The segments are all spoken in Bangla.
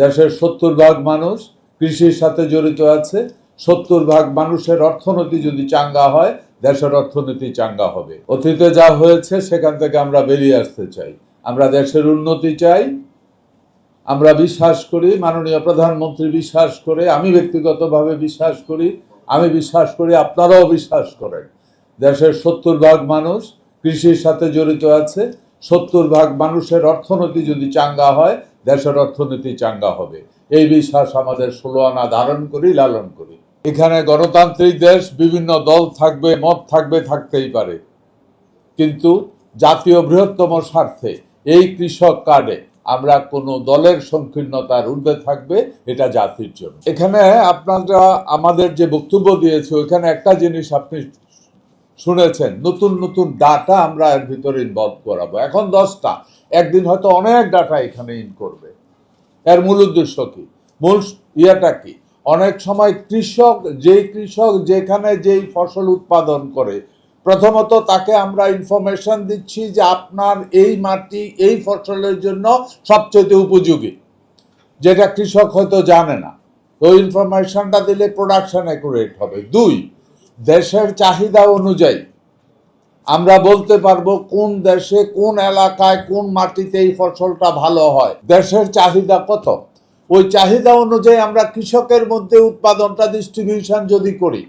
দেশের 70% মানুষ কৃষির সাথে জড়িত আছে। 70% মানুষের অর্থনীতি যদি চাঙ্গা হয়, দেশের অর্থনীতি চাঙ্গা হবে। অতীতে যা হয়েছে সেখান থেকে আমরা বেরিয়ে আসতে চাই। আমরা দেশের উন্নতি চাই। আমরা বিশ্বাস করি, মাননীয় প্রধানমন্ত্রী বিশ্বাস করে, আমি ব্যক্তিগতভাবে বিশ্বাস করি, আপনারাও বিশ্বাস করেন, দেশের 70% মানুষ কৃষির সাথে জড়িত আছে। 70% মানুষের অর্থনীতি যদি চাঙ্গা হয়, দেশের অর্থনীতি চাঙ্গা হবে। এই বিশ্বাস আমাদের 16 আনা ধারণ করি, লালন করি। এখানে গণতান্ত্রিক দেশ, বিভিন্ন দল থাকবে, মত থাকবে, থাকতেই পারে, কিন্তু জাতীয় বৃহত্তম স্বার্থে এই কৃষক কার্ডে আমরা কোনো দলের সংকীর্ণতার ঊর্ধ্বে থাকবে, এটা জাতির জন্য। এখানে আপনারা আমাদের যে বক্তব্য দিয়েছে, ওইখানে একটা জিনিস আপনি শুনেছেন, নতুন নতুন ডাটা আমরা এর ভিতরে ইনভলভ করাবো। এখন 10টা, একদিন হয়তো অনেক ডাটা এখানে ইন করবে। এর মূল উদ্দেশ্য কি, মূল ইয়েটা কি? অনেক সময় কৃষক যেখানে যেই ফসল উৎপাদন করে, প্রথমত তাকে আমরা ইনফরমেশন দিচ্ছি যে আপনার এই মাটি এই ফসলের জন্য সবচেয়ে উপযোগী, যেটা কৃষক হয়তো জানে না। ওই ইনফরমেশনটা দিলে প্রোডাকশন অ্যাকুরেট হবে। 2, দেশের চাহিদা অনুযায়ী আমরা বলতে পারবো কোন দেশে, কোন এলাকায়, কোন মাটিতে এই ফসলটা ভালো হয়, দেশের চাহিদা কত। ওই চাহিদা অনুযায়ী আমরা কৃষকের মধ্যে উৎপাদনটা ডিস্ট্রিবিউশন যদি করি,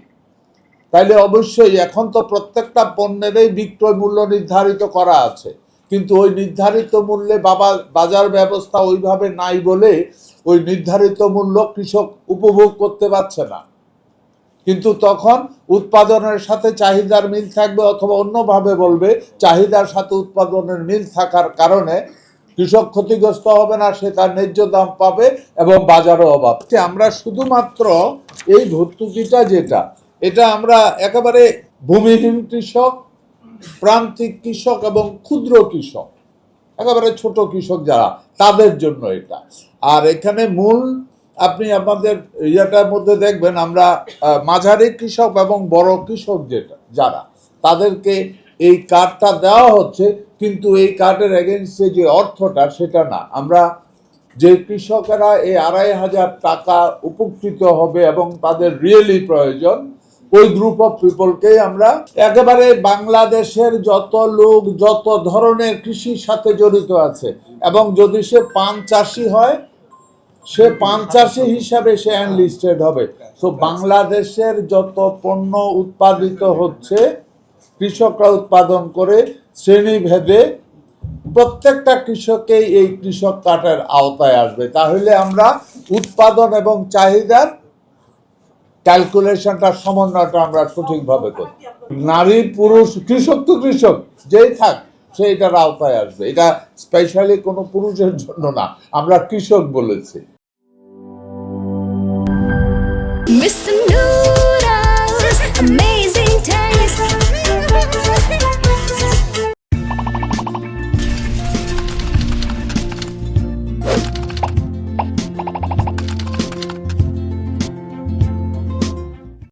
তাইলে অবশ্যই এখন তো প্রত্যেকটা পণ্যেরই বিক্রয় মূল্য নির্ধারিত করা আছে, কিন্তু ওই নির্ধারিত মূল্যে বাজার ব্যবস্থা ওইভাবে নাই বলে ওই নির্ধারিত মূল্য কৃষক উপভোগ করতে পারছে না। কিন্তু তখন উৎপাদনের সাথে চাহিদার মিল থাকবে, অথবা অন্যভাবে বলবে চাহিদার সাথে উৎপাদনের মিল থাকার কারণে কৃষক ক্ষতিগ্রস্ত হবে না, সে তার ন্যায্য দাম পাবে এবং বাজারও অভাব। আমরা শুধুমাত্র এই ভর্তুকিটা যেটা, এটা আমরা একেবারে ভূমিহীন কৃষক, প্রান্তিক কৃষক এবং ক্ষুদ্র কৃষক, একেবারে ছোট কৃষক যারা, তাদের জন্য এটা। আর এখানে মূল আপনি আমাদের ইয়েটার মধ্যে দেখবেন, আমরা মাঝারি কৃষক এবং বড় কৃষক যারা, তাদেরকে এই কার্ডটা দেওয়া হচ্ছে, কিন্তু এই কার্ডের এগেনস্টে যে অর্থটা সেটা না। আমরা যে কৃষকেরা এই 2500 টাকা উপকৃত হবে এবং তাদের রিয়েলি প্রয়োজন, ওই গ্রুপ অফ পিপলকেই আমরা একেবারে বাংলাদেশের যত লোক যত ধরনের কৃষির সাথে জড়িত আছে, এবং যদি সে পান চাষি হয়, সে পান চাষি হিসাবে সে এনলিস্টেড হবে। তো বাংলাদেশের যত পণ্য উৎপাদিত হচ্ছে, কৃষকরা উৎপাদন করে, শ্রেণীভেদে প্রত্যেকটা কৃষকেই এই কৃষক কার্ডের আওতায় আসবে। তাহলে আমরা উৎপাদন এবং চাহিদার ক্যালকুলেশনটা, সমন্বয়টা আমরা সঠিকভাবে করি। নারী পুরুষ, কৃষক তো কৃষক যেই থাক, সে এটার আওতায় আসবে। এটা স্পেশালি কোনো পুরুষের জন্য না, আমরা কৃষক বলেছি।